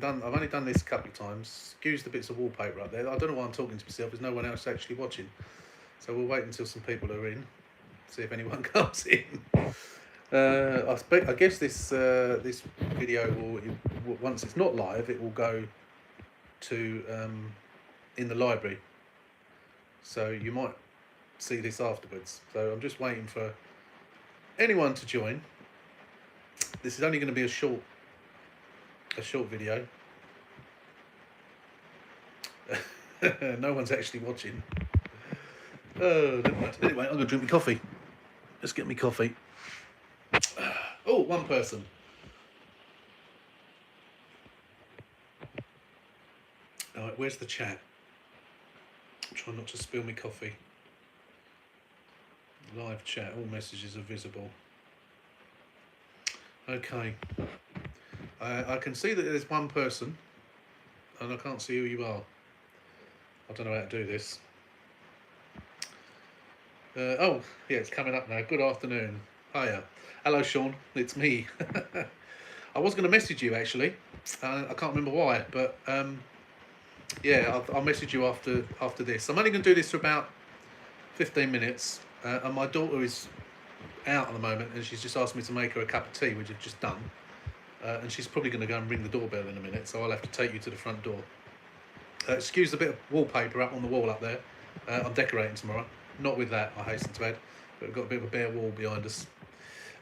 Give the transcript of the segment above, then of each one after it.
I've only done this a couple of times. Excuse the bits of wallpaper up there. I don't know why I'm talking to myself. There's no one else actually watching. So we'll wait until some people are in. See if anyone comes in. I guess this video will, once it's not live, it will go to in the library. So you might see this afterwards. So I'm just waiting for anyone to join. This is only going to be a short video. No one's actually watching. Oh, anyway, I'm going to drink my coffee. Let's get me coffee. Oh, one person. All right, where's the chat? I'm trying not to spill my coffee. Live chat, all messages are visible. Okay. I can see that there's one person, and I can't see who you are. I don't know how to do this. Oh, yeah, it's coming up now. Good afternoon. Hiya. Hello, Sean. It's me. I was going to message you, actually. I can't remember why, but yeah, I'll message you after this. I'm only going to do this for about 15 minutes, and my daughter is out at the moment, and she's just asked me to make her a cup of tea, which I've just done. And she's probably going to go and ring the doorbell in a minute, so I'll have to take you to the front door. Excuse the bit of wallpaper up on the wall up there. I'm decorating tomorrow. Not with that, I hasten to add, but we've got a bit of a bare wall behind us.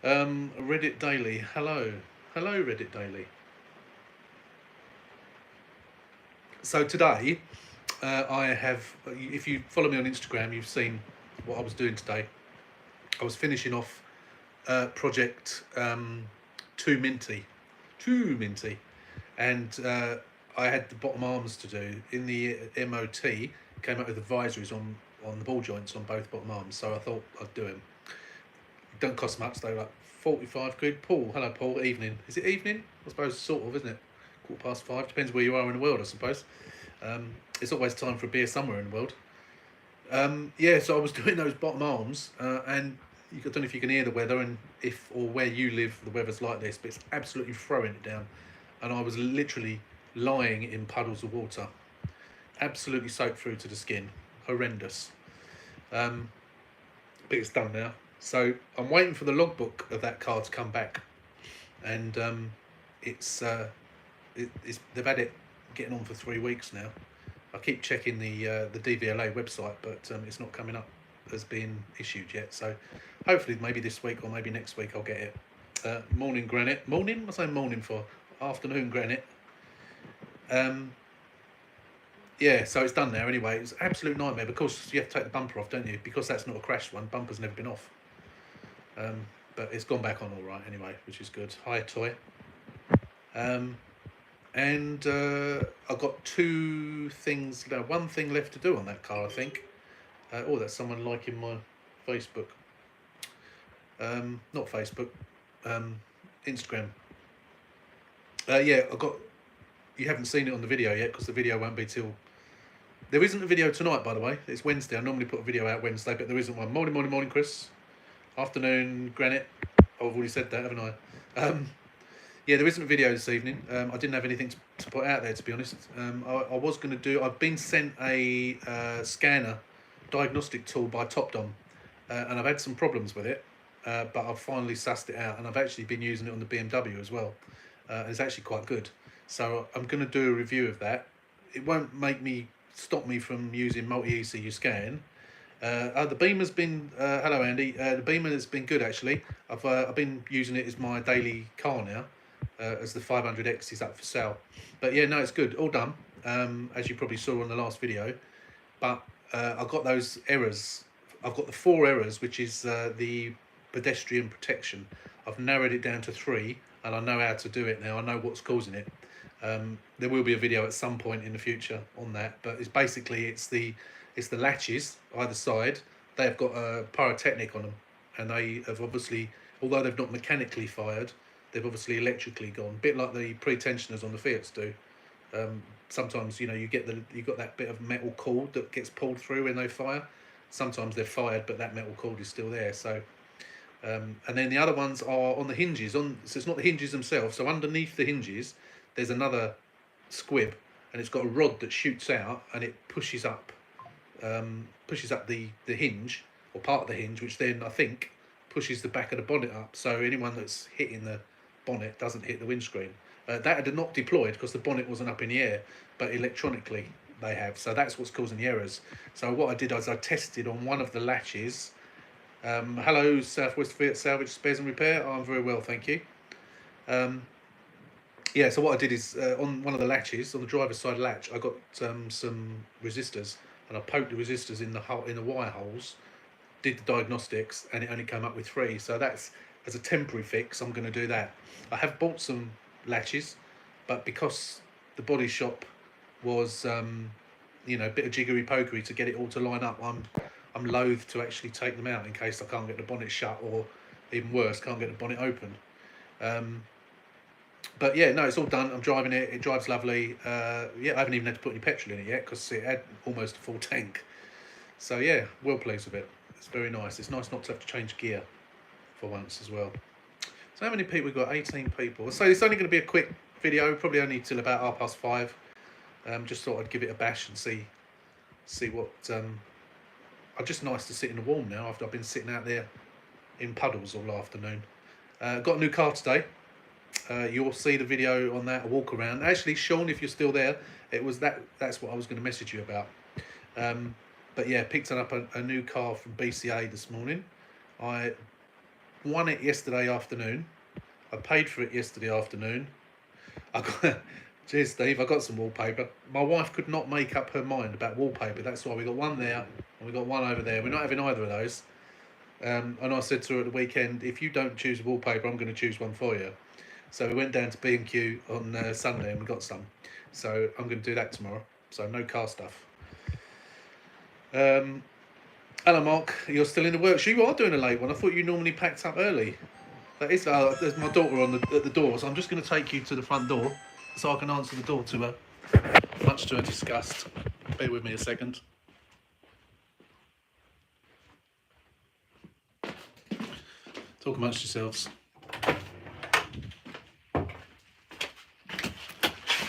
Reddit Daily, hello. Hello, Reddit Daily. So today, I have, if you follow me on Instagram, you've seen what I was doing today. I was finishing off project Too Minty, and I had the bottom arms to do. In the MOT, came out with advisories on the ball joints on both bottom arms, so I thought I'd do them. Don't cost much though, like 45 quid. Paul, hello Paul, evening. Is it evening? I suppose sort of, isn't it? 5:15, depends where you are in the world, I suppose. It's always time for a beer somewhere in the world. Yeah, so I was doing those bottom arms, and I don't know if you can hear the weather and if or where you live the weather's like this, but it's absolutely throwing it down, and I was literally lying in puddles of water, absolutely soaked through to the skin. Horrendous. But it's done now, so I'm waiting for the logbook of that car to come back, and it's they've had it getting on for 3 weeks now. I keep checking the DVLA website, but it's not coming up as being issued yet, so hopefully maybe this week or maybe next week I'll get it. Morning Granite. Morning? What's I say morning for? Afternoon Granite. Yeah, so it's done now anyway. It's an absolute nightmare. Of course, you have to take the bumper off, don't you? Because that's not a crashed one. Bumper's never been off. But it's gone back on all right anyway, which is good. Hi, Toy. And I've got one thing left to do on that car, I think. Oh, that's someone liking my Facebook. Not Facebook. Instagram. Yeah, you haven't seen it on the video yet because the video won't be till... There isn't a video tonight, by the way. It's Wednesday. I normally put a video out Wednesday, but there isn't one. Morning, Chris. Afternoon, Granite. Oh, I've already said that, haven't I? Yeah, there isn't a video this evening. I didn't have anything to put out there, to be honest. I was going to do... I've been sent a scanner diagnostic tool by TopDom, and I've had some problems with it, but I've finally sussed it out, and I've actually been using it on the BMW as well. It's actually quite good. So I'm going to do a review of that. It won't stop me from using multi-ECU scan. The Beamer's been... hello, Andy. The Beamer has been good, actually. I've been using it as my daily car now, as the 500X is up for sale. But yeah, no, it's good. All done, as you probably saw on the last video. But I've got those errors. I've got the 4 errors, which is the pedestrian protection. I've narrowed it down to 3, and I know how to do it now. I know what's causing it. There will be a video at some point in the future on that, but it's the latches either side. They have got a pyrotechnic on them, and they have obviously, although they've not mechanically fired, they've obviously electrically gone, a bit like the pre-tensioners on the Fiats do. Sometimes, you know, you've got that bit of metal cord that gets pulled through when they fire. Sometimes they're fired, but that metal cord is still there. So, and then the other ones are on the hinges. So it's not the hinges themselves. So underneath the hinges, there's another squib, and it's got a rod that shoots out and it pushes up the hinge, or part of the hinge, which then I think pushes the back of the bonnet up, so anyone that's hitting the bonnet doesn't hit the windscreen. That had not deployed because the bonnet wasn't up in the air, but electronically they have, so that's what's causing the errors. So what I did is I tested on one of the latches. Hello, Southwest Fiat Salvage Spares and Repair. I'm very well, thank you. Yeah, so what I did is on one of the latches, on the driver's side latch, I got some resistors, and I poked the resistors in the wire holes, did the diagnostics, and it only came up with 3. So that's, as a temporary fix, I'm going to do that. I have bought some latches, but because the body shop was you know, a bit of jiggery pokery to get it all to line up, I'm loath to actually take them out in case I can't get the bonnet shut, or even worse, can't get the bonnet open. But yeah, no, it's all done. I'm driving it. It drives lovely. Yeah, I haven't even had to put any petrol in it yet because it had almost a full tank. So yeah, well pleased with it. It's very nice. It's nice not to have to change gear for once as well. So how many people we've got? 18 people. So it's only going to be a quick video, probably only till about 5:30. Just thought I'd give it a bash and see what. I'm just nice to sit in the warm now after I've been sitting out there in puddles all afternoon. Got a new car today. You'll see the video on that, a walk around. Actually, Sean, if you're still there, it was that's what I was going to message you about. But yeah, picked up a new car from BCA this morning. I won it yesterday afternoon. I paid for it yesterday afternoon. Cheers, Steve. I got some wallpaper. My wife could not make up her mind about wallpaper. That's why we got one there and we got one over there. We're not having either of those. And I said to her at the weekend, if you don't choose wallpaper, I'm going to choose one for you. So we went down to B&Q on Sunday and we got some. So I'm going to do that tomorrow. So no car stuff. Hello, Mark. You're still in the works. You are doing a late one. I thought you normally packed up early. That is. There's my daughter at the door, so I'm just going to take you to the front door so I can answer the door to her. Much to her disgust. Bear with me a second. Talk amongst yourselves.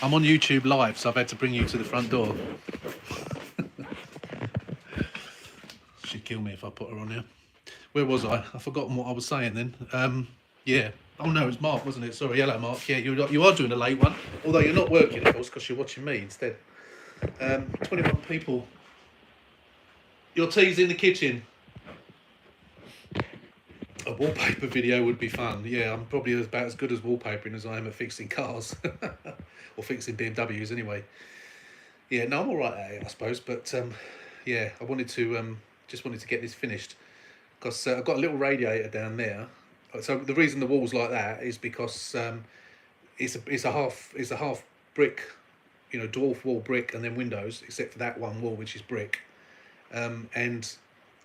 I'm on YouTube live, so I've had to bring you to the front door. She'd kill me if I put her on here. Where was I? I've forgotten what I was saying then. Yeah. Oh no, it's Mark, wasn't it? Sorry, hello Mark. Yeah, you are doing a late one, although you're not working, of course, because you're watching me instead. 21 people. Your tea's in the kitchen. A wallpaper video would be fun. Yeah, I'm probably about as good as wallpapering as I am at fixing cars. Or fixing BMWs anyway. Yeah, no, I'm all right at it, I suppose. But yeah, I wanted to just wanted to get this finished because I've got a little radiator down there. So the reason the wall's like that is because it's a half brick, you know, dwarf wall brick and then windows, except for that one wall which is brick. And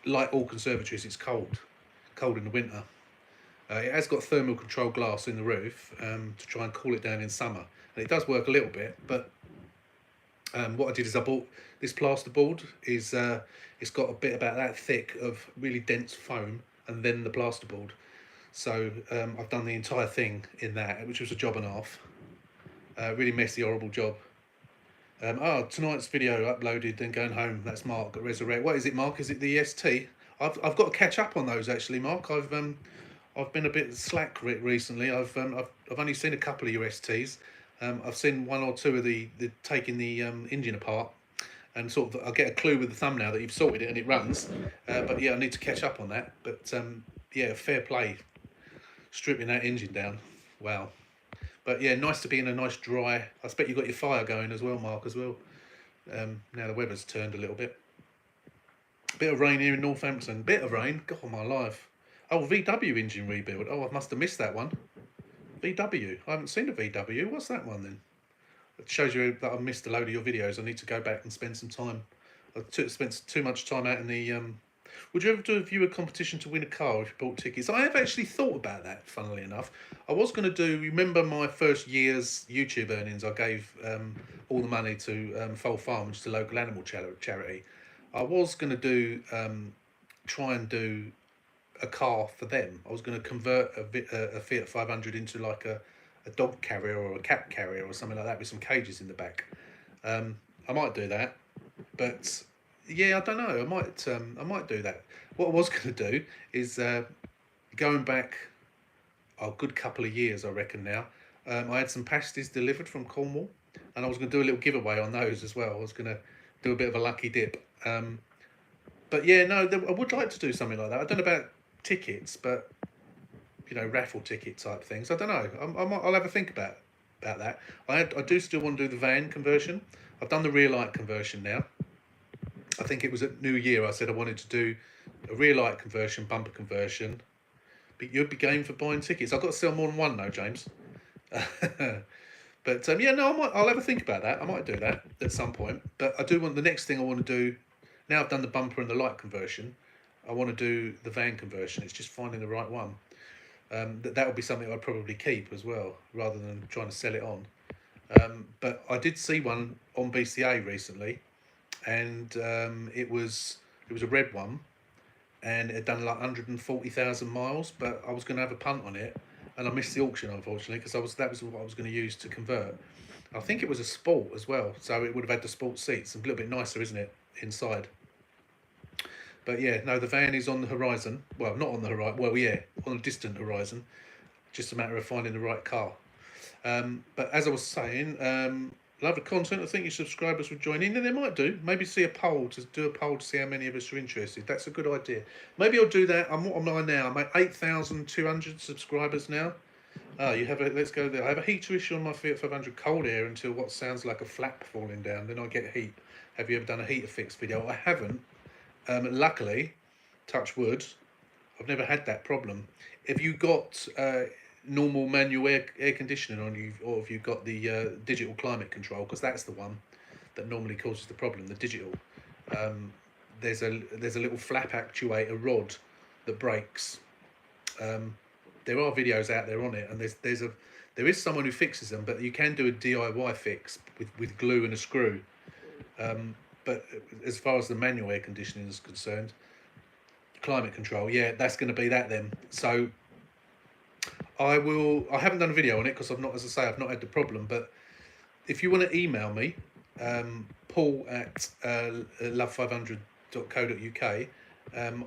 like all conservatories, it's cold in the winter. It has got thermal control glass in the roof to try and cool it down in summer, and it does work a little bit. But what I did is I bought this plasterboard. It's got a bit about that thick of really dense foam, and then the plasterboard. So I've done the entire thing in that, which was a job and a half. Really messy, horrible job. Tonight's video uploaded and going home. That's Mark at Resurrect. What is it, Mark? Is it the ST? I've got to catch up on those actually, Mark. I've been a bit slack recently. I've only seen a couple of your STs. I've seen one or two of the taking the engine apart, and sort of I get a clue with the thumbnail that you've sorted it and it runs. But yeah, I need to catch up on that. But yeah, fair play, stripping that engine down. Wow. But yeah, nice to be in a nice dry. I expect you've got your fire going as well, Mark, as well. Now the weather's turned a little bit. Bit of rain here in Northampton. Bit of rain. God, my life. Oh, VW engine rebuild. Oh, I must have missed that one. VW. I haven't seen a VW. What's that one then? It shows you that I've missed a load of your videos. I need to go back and spend some time. I spent too much time out in the... Would you ever do a viewer competition to win a car if you bought tickets? I have actually thought about that, funnily enough. I was going to do... Remember my first year's YouTube earnings? I gave all the money to Foal Farm, which is a local animal charity. I was going to do... try and do a car for them. I was going to convert a Fiat 500 into like a dog carrier or a cat carrier or something like that with some cages in the back. I might do that, but yeah, I don't know. I might do that. What I was going to do is going back a good couple of years, I reckon now. I had some pasties delivered from Cornwall, and I was going to do a little giveaway on those as well. I was going to do a bit of a lucky dip. But yeah, no, I would like to do something like that. I don't know about tickets, but you know, raffle ticket type things. I don't know. I'll have a think about that. I do still want to do the van conversion. I've done the rear light conversion now. I think it was at New Year. I said I wanted to do a rear light conversion, bumper conversion. But you'd be game for buying tickets. I've got to sell more than one though, James. But yeah, no, I'll have a think about that. I might do that at some point. But I do want the next thing I want to do. Now I've done the bumper and the light conversion. I want to do the van conversion. It's just finding the right one. That would be something I'd probably keep as well, rather than trying to sell it on. But I did see one on BCA recently, and it was a red one, and it had done like 140,000 miles. But I was going to have a punt on it, and I missed the auction unfortunately because that was what I was going to use to convert. I think it was a sport as well, so it would have had the sport seats. A little bit nicer, isn't it, inside? But yeah, no, the van is on the horizon. Well, not on the horizon. Well, yeah, on a distant horizon. Just a matter of finding the right car. But as I was saying, love the content. I think your subscribers would join in, and they might do. Maybe see a poll to see how many of us are interested. That's a good idea. Maybe I'll do that. I'm on now. I'm at 8,200 subscribers now. You have a let's go there. I have a heater issue on my Fiat 500 cold air until what sounds like a flap falling down. Then I get heat. Have you ever done a heater fix video? I haven't. Luckily, touch wood, I've never had that problem. Have you got normal manual air conditioning on you, or have you got the digital climate control? Because that's the one that normally causes the problem. The digital. There's a little flap actuator rod that breaks. There are videos out there on it, and there is someone who fixes them, but you can do a DIY fix with glue and a screw. But as far as the manual air conditioning is concerned, climate control, yeah, that's going to be that then. So I haven't done a video on it because as I say, I've not had the problem. But if you want to email me, Paul at love500.co.uk,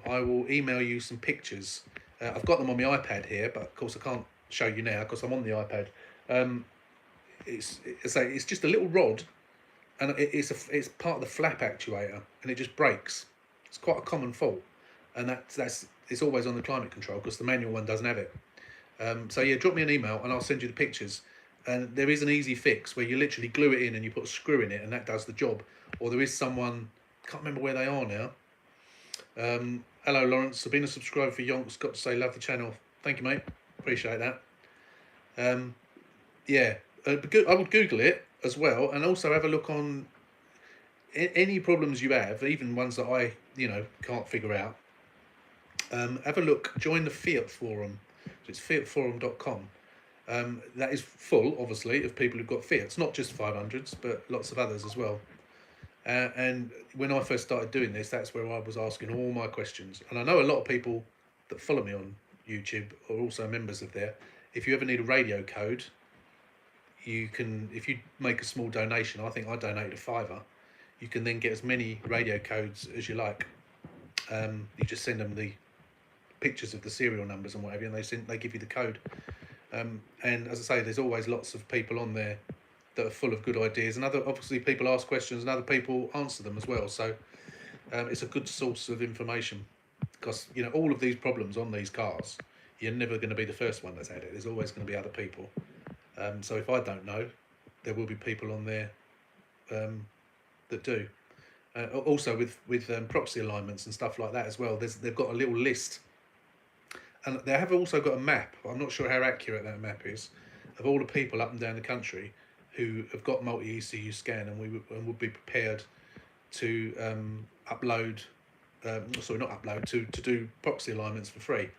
I will email you some pictures. I've got them on my iPad here, but of course I can't show you now because I'm on the iPad. It's just a little rod, and it's part of the flap actuator, and it just breaks. It's quite a common fault, and it's always on the climate control because the manual one doesn't have it. So yeah, drop me an email and I'll send you the pictures. And there is an easy fix where you literally glue it in and you put a screw in it, and that does the job. Or there is someone, can't remember where they are now. Hello Lawrence, I've been a subscriber for yonks. Got to say, love the channel. Thank you, mate. Appreciate that. Yeah, I would Google it as well, and also have a look on any problems you have, even ones that I can't figure out. Have a look. Join the Fiat forum. So it's fiatforum.com. That is full, obviously, of people who've got Fiats, not just 500s, but lots of others as well. And when I first started doing this, that's where I was asking all my questions. And I know a lot of people that follow me on YouTube are also members of there. If you ever need a radio code, you can, if you make a small donation, I think I donated £5, you can then get as many radio codes as you like. You just send them the pictures of the serial numbers and whatever, and they give you the code. And as I say, there's always lots of people on there that are full of good ideas, and obviously people ask questions and other people answer them as well. So it's a good source of information, because all of these problems on these cars, you're never going to be the first one that's had it. There's always going to be other people. So if I don't know, there will be people on there that do. Also with proxy alignments and stuff like that as well. They've got a little list. And they have also got a map. I'm not sure how accurate that map is, of all the people up and down the country who have got multi-ECU scan and would be prepared to upload, sorry, not upload, to do proxy alignments for free.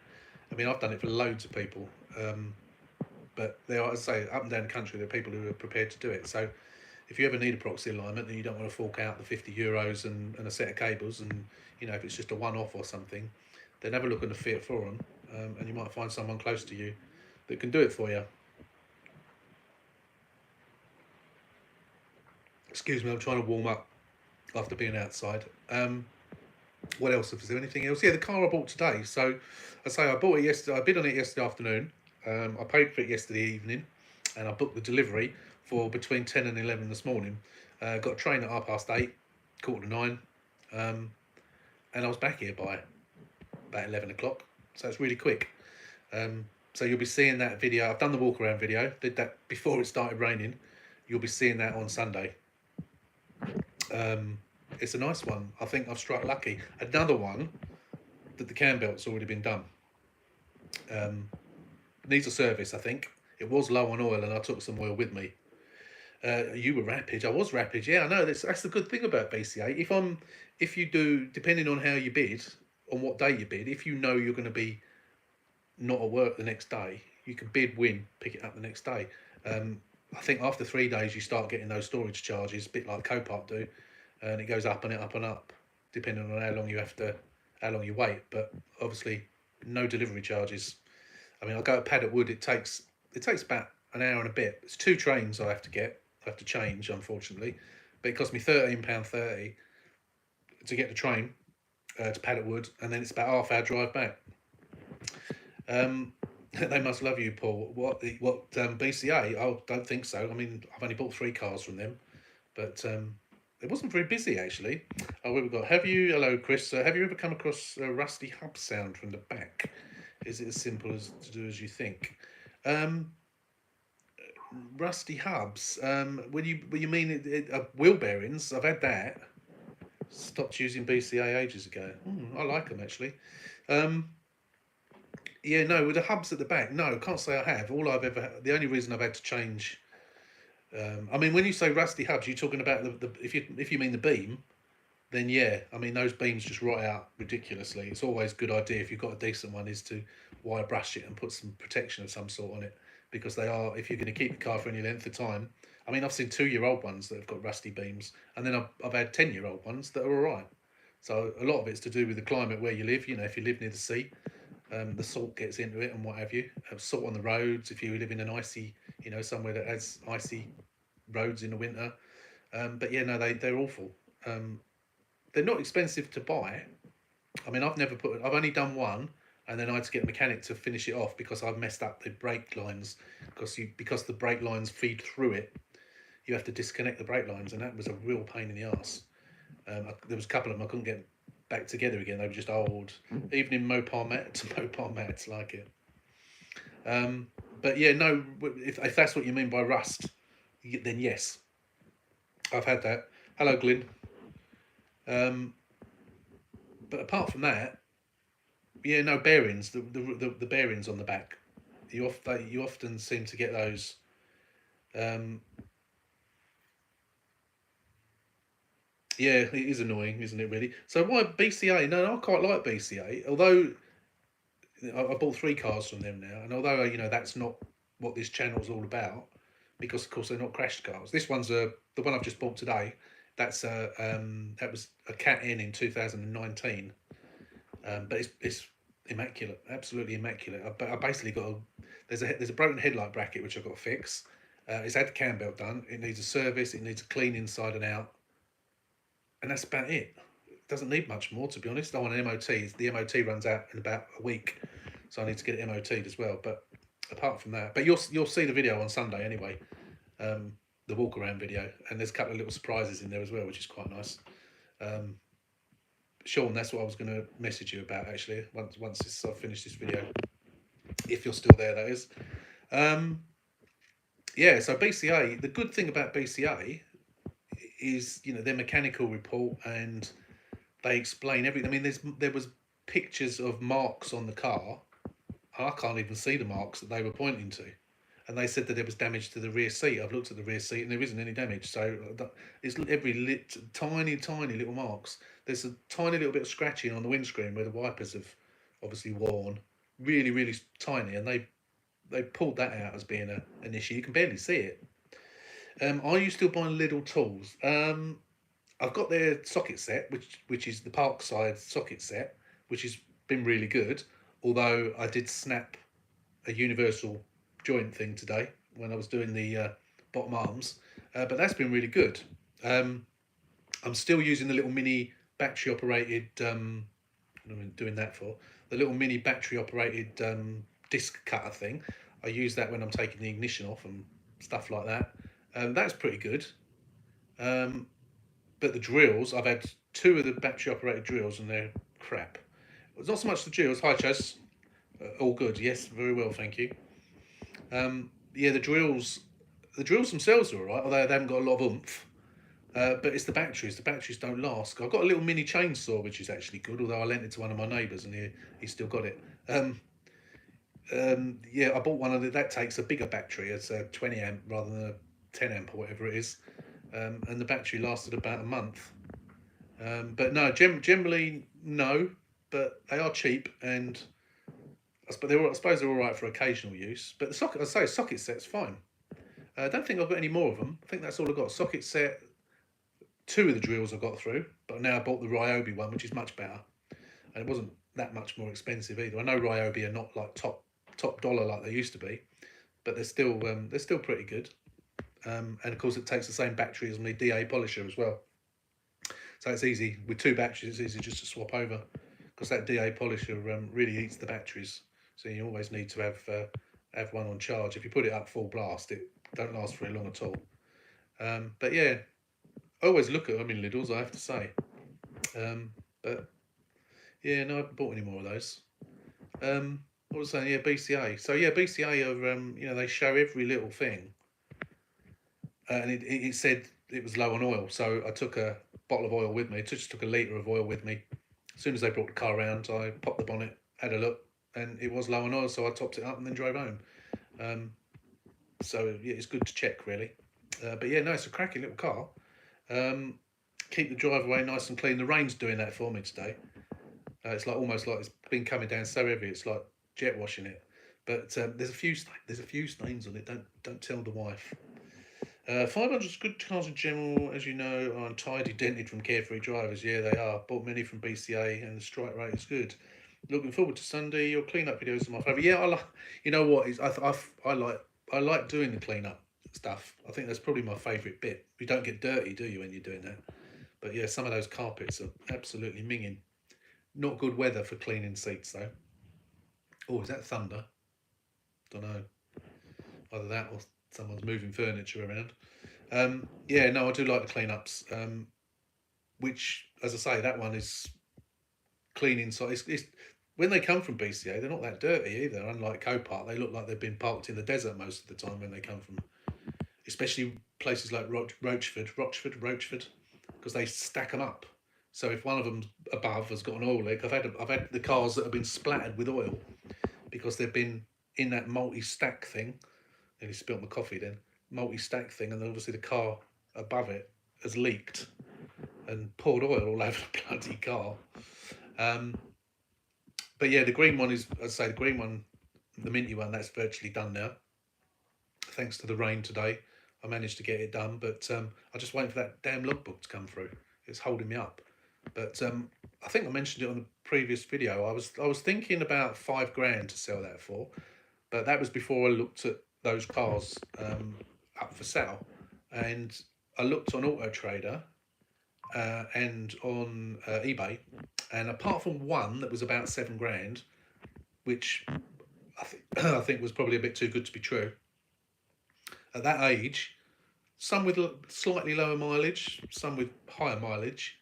I mean, I've done it for loads of people, but there are, as I say, up and down the country, there are people who are prepared to do it. So if you ever need a proxy alignment and you don't want to fork out the €50 and a set of cables, and if it's just a one-off or something, then have a look on the Fiat forum. And you might find someone close to you that can do it for you. Excuse me, I'm trying to warm up after being outside. What else? Is there anything else? Yeah, the car I bought today. So, I say I bought it yesterday. I bid on it yesterday afternoon. I paid for it yesterday evening, and I booked the delivery for between 10 and 11 this morning. Got a train at 8:30, 8:45, and I was back here by about 11 o'clock. So it's really quick. So you'll be seeing that video. I've done the walk around video. Did that before it started raining. You'll be seeing that on Sunday. It's a nice one. I think I've struck lucky. Another one that the cam belt's already been done. Needs a service, I think. It was low on oil, and I took some oil with me. You were rapid. I was rapid. Yeah, I know. That's the good thing about BCA. If you do, depending on how you bid, on what day you bid, if you know you're going to be not at work the next day, you can bid, win, pick it up the next day. I think after 3 days you start getting those storage charges, a bit like Copart do, and it goes up and up and up, depending on how long you wait. But obviously, no delivery charges. I mean, I go to Paddock Wood. It takes about an hour and a bit. It's 2 trains I have to change, unfortunately, but it cost me £13.30 to get the train to Paddock Wood, and then it's about half-hour drive back. They must love you, Paul. What BCA? I don't think so. I mean, I've only bought 3 cars from them, but it wasn't very busy actually. Oh, what we got? Hello, Chris. Have you ever come across a rusty hub sound from the back? Is it as simple to do as you think? Rusty hubs. When you mean wheel bearings? I've had that. Stopped using BCA ages ago. I like them actually. Yeah, no, with the hubs at the back, no, can't say I have. The only reason I've had to change. I mean, when you say rusty hubs, you're talking about if you mean the beam, then yeah, I mean those beams just rot out ridiculously. It's always a good idea if you've got a decent one is to wire brush it and put some protection of some sort on it, because they are, if you're going to keep the car for any length of time. I mean, I've seen 2-year-old ones that have got rusty beams, and then I've had 10-year-old ones that are all right. So a lot of it's to do with the climate where you live. You know, if you live near the sea, the salt gets into it and what have you. Salt on the roads, if you live in an icy, somewhere that has icy roads in the winter. But yeah, no, they're awful. They're not expensive to buy. I mean, I've only done one, and then I had to get a mechanic to finish it off because I've messed up the brake lines, because the brake lines feed through it. You have to disconnect the brake lines, and that was a real pain in the arse. There was a couple of them I couldn't get back together again. They were just old. Even in Mopar mats like it. But yeah, no, if that's what you mean by rust, then yes, I've had that. Hello, Glyn. But apart from that, yeah, no, bearings. The bearings on the back, you often seem to get those. Yeah, it is annoying, isn't it? Really. So why BCA? No, I quite like BCA. Although I bought 3 cars from them now, and although that's not what this channel's all about, because of course they're not crashed cars. This one's the one I've just bought today. That was a Cat N in 2019, but it's immaculate, absolutely immaculate. I basically got there's a broken headlight bracket which I've got to fix. It's had the cam belt done. It needs a service. It needs a clean inside and out, and that's about it. It doesn't need much more, to be honest. I want an MOT. The MOT runs out in about a week, so I need to get it MOT'd as well. But apart from that, but you'll see the video on Sunday anyway. The walk around video, and there's a couple of little surprises in there as well, which is quite nice. Sean, that's what I was going to message you about actually. Once I've finished this video, if you're still there, that is. Yeah. So BCA, the good thing about BCA is their mechanical report, and they explain everything. I mean, there was pictures of marks on the car. I can't even see the marks that they were pointing to. And they said that there was damage to the rear seat. I've looked at the rear seat and there isn't any damage. So it's tiny little marks. There's a tiny little bit of scratching on the windscreen where the wipers have obviously worn. Really, really tiny. And they pulled that out as being an issue. You can barely see it. Are you still buying Lidl tools? I've got their socket set, which is the Parkside socket set, which has been really good. Although I did snap a universal joint thing today when I was doing the bottom arms, but that's been really good. I'm still using the little mini battery operated. What am I doing that for? The little mini battery operated disc cutter thing. I use that when I'm taking the ignition off and stuff like that. That's pretty good. Um, but the drills, I've had two of the battery operated drills and they're crap. It's not so much the drills. Hi, Chas. All good. Yes, very well, thank you. Yeah, the drills themselves are alright, although they haven't got a lot of oomph. But it's the batteries. The batteries don't last. I've got a little mini chainsaw, which is actually good, although I lent it to one of my neighbours and he still got it. Yeah, I bought one of that takes a bigger battery. It's a 20 amp rather than a 10 amp or whatever it is. And the battery lasted about a month. But no, generally no, but they are cheap and I suppose they're all right for occasional use. But the socket, I say, socket set's fine. I don't think I've got any more of them. I think that's all I've got. Socket set, two of the drills I got through, but now I bought the Ryobi one, which is much better, and it wasn't that much more expensive either. I know Ryobi are not like top dollar like they used to be, but they're still pretty good. And of course, it takes the same battery as my DA polisher as well, so it's easy with two batteries. It's easy just to swap over because that DA polisher really eats the batteries, so you always need to have one on charge. If you put it up full blast, it don't last very long at all. But yeah, I always look at them in Lidl's, I have to say. But yeah, no, I haven't bought any more of those. What was I saying? Yeah, BCA. So yeah, BCA are they show every little thing, and it said it was low on oil. So I took a bottle of oil with me. Just took a litre of oil with me. As soon as they brought the car around, I popped the bonnet, had a look, and it was low on oil. So I topped it up and then drove home. So yeah, it's good to check really. But yeah, no, it's a cracking little car. Keep the driveway nice and clean. The rain's doing that for me today. It's like almost like it's been coming down so heavy. It's like jet washing it. But there's a few stains on it. Don't tell the wife. 500's good cars in general, as you know, are untidy, dented from carefree drivers. Yeah, they are. Bought many from BCA, and the strike rate is good. Looking forward to Sunday. Your clean-up videos are my favourite. Yeah, I like. You know what? I like doing the clean-up stuff. I think that's probably my favourite bit. You don't get dirty, do you, when you're doing that? But yeah, some of those carpets are absolutely minging. Not good weather for cleaning seats though. Oh, is that thunder? Don't know. Either that or someone's moving furniture around. Yeah, no, I do like the clean-ups. Which, as I say, that one is clean inside. It's when they come from BCA, they're not that dirty either. Unlike Copart, they look like they've been parked in the desert most of the time when they come from, especially places like Rochford, because they stack them up. So if one of them above has got an oil leak, I've had the cars that have been splattered with oil because they've been in that multi-stack thing. Nearly spilt my coffee then. Multi-stack thing, and then obviously the car above it has leaked and poured oil all over the bloody car. But yeah, the green one is, as I say, the green one, the minty one, that's virtually done now. Thanks to the rain today, I managed to get it done, but I'm just waiting for that damn logbook to come through. It's holding me up. But I think I mentioned it on the previous video. I was thinking about £5 to sell that for, but that was before I looked at those cars up for sale, and I looked on Auto Trader and on eBay, and apart from one that was about £7, which I think was probably a bit too good to be true. At that age, some with slightly lower mileage, some with higher mileage.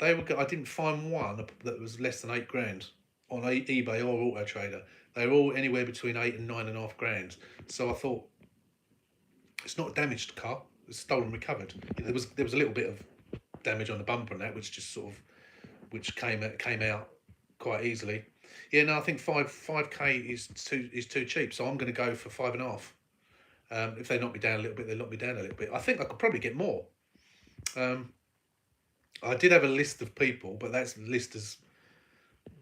I didn't find one that was less than £8 on eBay or Auto Trader. They were all anywhere between 8 and 9.5 grand. So I thought, it's not a damaged car. It's stolen, recovered. There was a little bit of damage on the bumper and that, which came out quite easily. Yeah, no, I think 5k is too cheap. So I'm going to go for 5.5. If they knock me down a little bit, they knock me down a little bit. I think I could probably get more. I did have a list of people, but that list has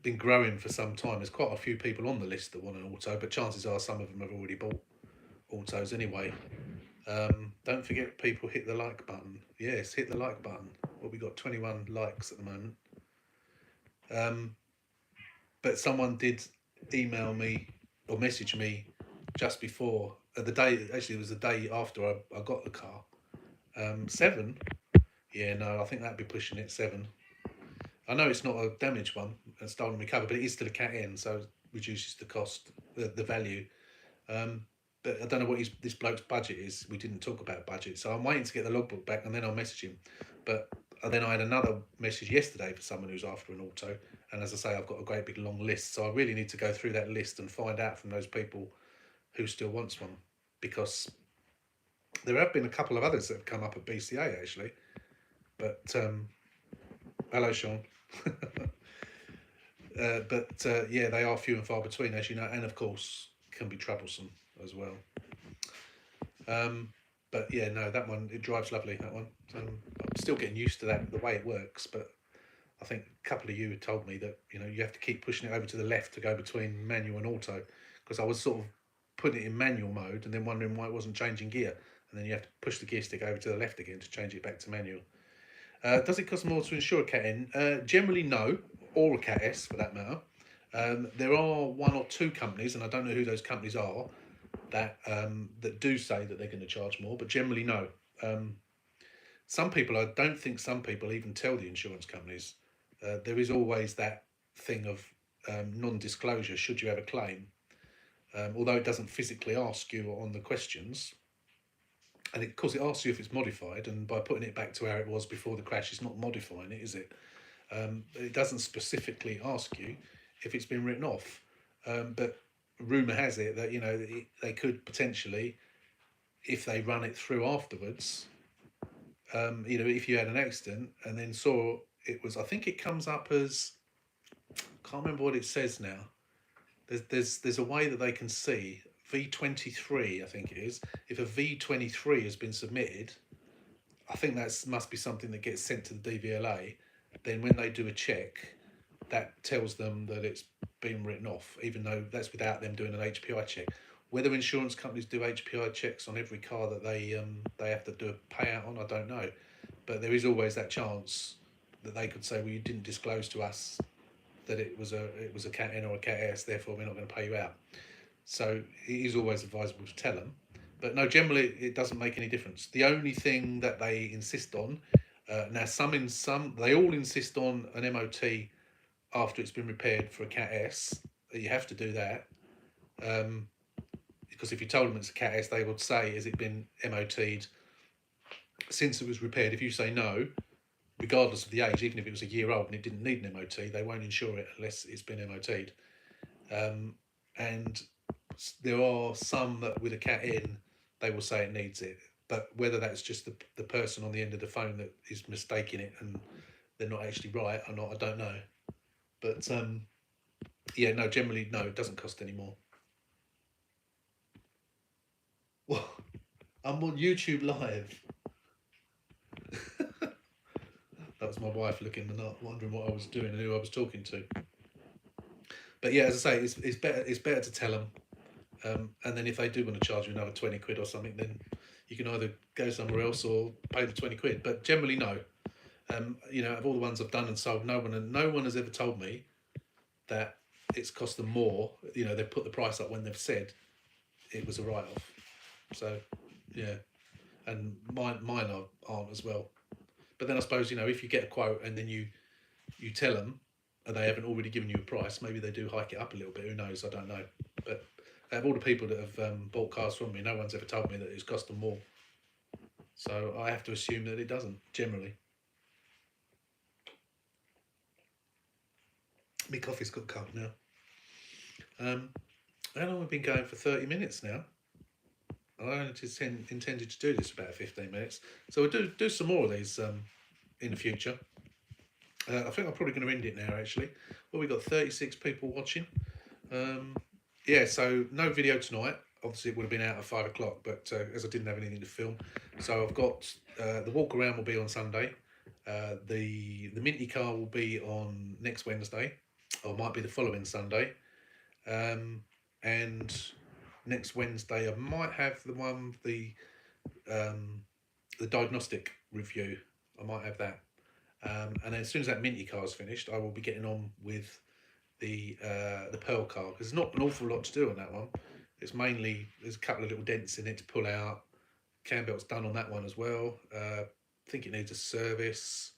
been growing for some time. There's quite a few people on the list that want an auto, but chances are some of them have already bought autos anyway. Don't forget, people, hit the like button. Yes, hit the like button. Well, we got 21 likes at the moment. But someone did email me or message me just before the day. Actually, it was the day after I got the car. Seven Yeah, no, I think that'd be pushing it 7. I know it's not a damaged one, a stolen recover, but it is still a cat N, so it reduces the cost, the value. Um, but I don't know what this bloke's budget is. We didn't talk about budget, so I'm waiting to get the logbook back and then I'll message him. But then I had another message yesterday for someone who's after an auto, and as I say, I've got a great big long list, so I really need to go through that list and find out from those people who still wants one, because there have been a couple of others that have come up at BCA actually. But hello, Sean. Yeah, they are few and far between, as you know, and of course can be troublesome as well. But yeah, no, that one, it drives lovely. That one. I'm still getting used to that, the way it works. But I think a couple of you told me that you have to keep pushing it over to the left to go between manual and auto, because I was sort of putting it in manual mode and then wondering why it wasn't changing gear, and then you have to push the gear stick over to the left again to change it back to manual. Does it cost more to insure a Cat N? Generally, no, or a Cat S for that matter. There are one or two companies, and I don't know who those companies are, that do say that they're going to charge more, but generally, no. I don't think some people even tell the insurance companies. There is always that thing of non-disclosure should you have a claim, although it doesn't physically ask you on the questions. And of course, it asks you if it's modified, and by putting it back to how it was before the crash, it's not modifying it, is it? It doesn't specifically ask you if it's been written off. But rumour has it that they could potentially, if they run it through afterwards, if you had an accident and then saw it was, I think it comes up as, can't remember what it says now. There's a way that they can see V23, I think it is. If a V23 has been submitted, I think that must be something that gets sent to the DVLA. Then when they do a check, that tells them that it's been written off, even though that's without them doing an HPI check. Whether insurance companies do HPI checks on every car that they have to do a payout on, I don't know. But there is always that chance that they could say, well, you didn't disclose to us that it was a Cat N or a Cat S, therefore we're not going to pay you out. So it is always advisable to tell them. But no, generally it doesn't make any difference. The only thing that they insist on, now they all insist on an MOT after it's been repaired for a Cat S. You have to do that. Because if you told them it's a Cat S, they would say, has it been MOT'd since it was repaired? If you say no, regardless of the age, even if it was a year old and it didn't need an MOT, they won't insure it unless it's been MOT'd. And there are some that with a Cat N, they will say it needs it. But whether that's just the person on the end of the phone that is mistaking it and they're not actually right or not, I don't know. But yeah, no, generally, no, it doesn't cost any more. Well, I'm on YouTube Live. That was my wife looking and wondering what I was doing and who I was talking to. But yeah, as I say, it's better to tell them. And then if they do want to charge you another 20 quid or something, then you can either go somewhere else or pay the 20 quid. But generally, no. Of all the ones I've done and sold, no one has ever told me that it's cost them more. They've put the price up when they've said it was a write-off. So, yeah. And mine aren't as well. But then I suppose, if you get a quote and then you tell them and they haven't already given you a price, maybe they do hike it up a little bit. Who knows? I don't know. But out of all the people that have bought cars from me, no one's ever told me that it's cost them more. So I have to assume that it doesn't, generally. My coffee's got cold now. How long have we been going for? 30 minutes now. I only intended to do this about 15 minutes. So we'll do some more of these in the future. I think I'm probably going to end it now, actually. Well, we've got 36 people watching. Yeah, so no video tonight. Obviously, it would have been out at 5 o'clock, but as I didn't have anything to film. So I've got the walk around will be on Sunday. The Minty car will be on next Wednesday, or might be the following Sunday. And next Wednesday I might have the diagnostic review. I might have that. And then as soon as that Minty car is finished, I will be getting on with the Pearl car, because there's not an awful lot to do on that one. It's mainly, there's a couple of little dents in it to pull out. Cam belt's done on that one as well. think it needs a service.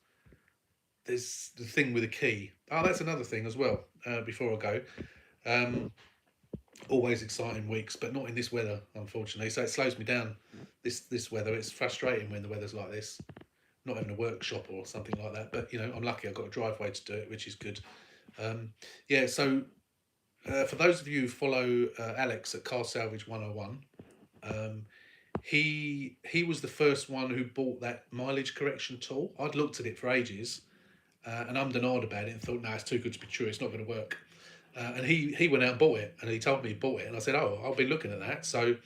There's the thing with the key. Oh, that's another thing as well. Before I go, always exciting weeks, but not in this weather, unfortunately. So it slows me down. This weather, it's frustrating when the weather's like this. Not having a workshop or something like that, but you know, I'm lucky. I've got a driveway to do it, which is good. Yeah. So for those of you who follow Alex at Car Salvage 101, he was the first one who bought that mileage correction tool. I'd looked at it for ages, and I'm denied about it and thought, no, it's too good to be true. It's not going to work. And he went out and bought it, and he told me he bought it, and I said, oh, I'll be looking at that. So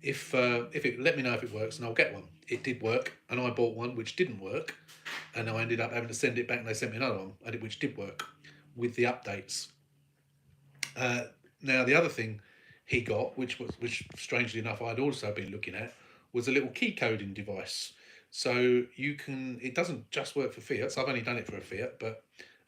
if it, let me know if it works, and I'll get one. It did work, and I bought one which didn't work, and I ended up having to send it back, and they sent me another one, which did work with the updates. Now the other thing he got, which strangely enough I'd also been looking at, was a little key coding device. So you can, it doesn't just work for Fiats. I've only done it for a Fiat,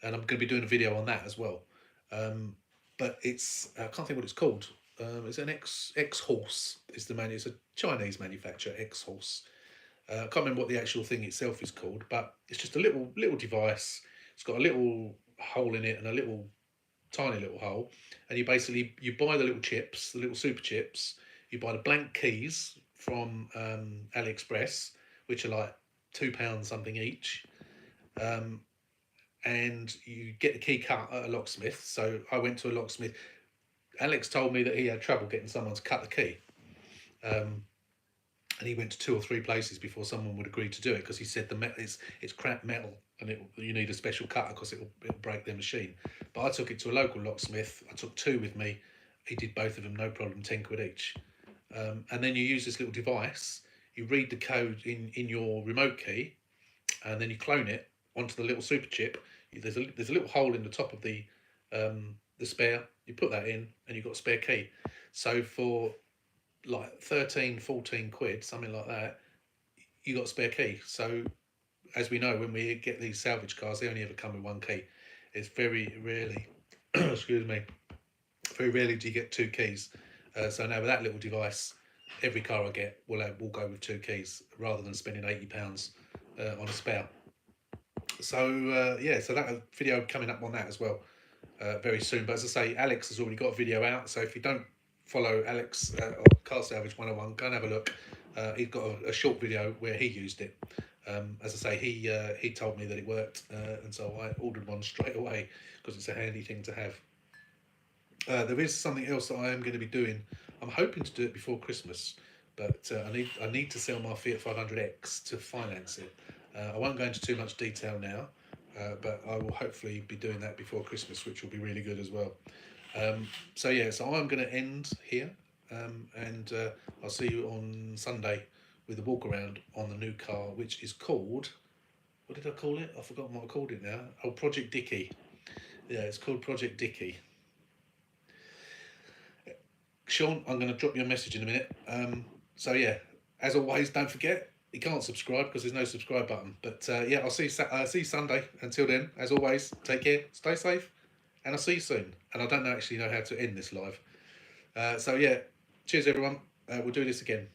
and I'm going to be doing a video on that as well. But it's, I can't think what it's called. It's an X Horse is the it's a Chinese manufacturer, X Horse. I can't remember what the actual thing itself is called, but it's just a little device. It's got a little hole in it and a tiny little hole, and you basically you buy the little chips, the little super chips. You buy the blank keys from AliExpress, which are like £2 something each, and you get the key cut at a locksmith. So I went to a locksmith. Alex told me that he had trouble getting someone to cut the key. And he went to 2 or 3 places before someone would agree to do it, because he said the metal it's crap metal, and you need a special cutter because it'll break their machine. But I took it to a local locksmith. I took 2 with me. He did both of them, no problem, 10 quid each. And then you use this little device. You read the code in your remote key, and then you clone it onto the little super chip. There's a little hole in the top of the spare. You put that in, and you've got a spare key. So for like 13, 14 quid, something like that, you got a spare key. So as we know, when we get these salvage cars, they only ever come with 1 key. It's very rarely, excuse me, very rarely do you get 2 keys. So now with that little device, every car I get will go with 2 keys, rather than spending £80 on a spare. So yeah, so that video coming up on that as well very soon. But as I say, Alex has already got a video out, so if you don't follow Alex on Car Salvage 101, go and have a look. He's got a short video where he used it. As I say, he told me that it worked, and so I ordered one straight away because it's a handy thing to have. There is something else that I am going to be doing. I'm hoping to do it before Christmas, but I need to sell my Fiat 500X to finance it. I won't go into too much detail now, but I will hopefully be doing that before Christmas, which will be really good as well. So yeah, so I'm going to end here, and I'll see you on Sunday with a walk around on the new car, which is called, what did I call it? I've forgotten what I called it now. Oh, Project Dicky. Yeah, it's called Project Dicky. Sean, I'm going to drop you a message in a minute. So yeah, as always, don't forget, you can't subscribe because there's no subscribe button. But yeah, I'll see you Sunday. Until then, as always, take care, stay safe, and I'll see you soon. And I don't actually know how to end this live. So yeah, cheers everyone. We'll do this again.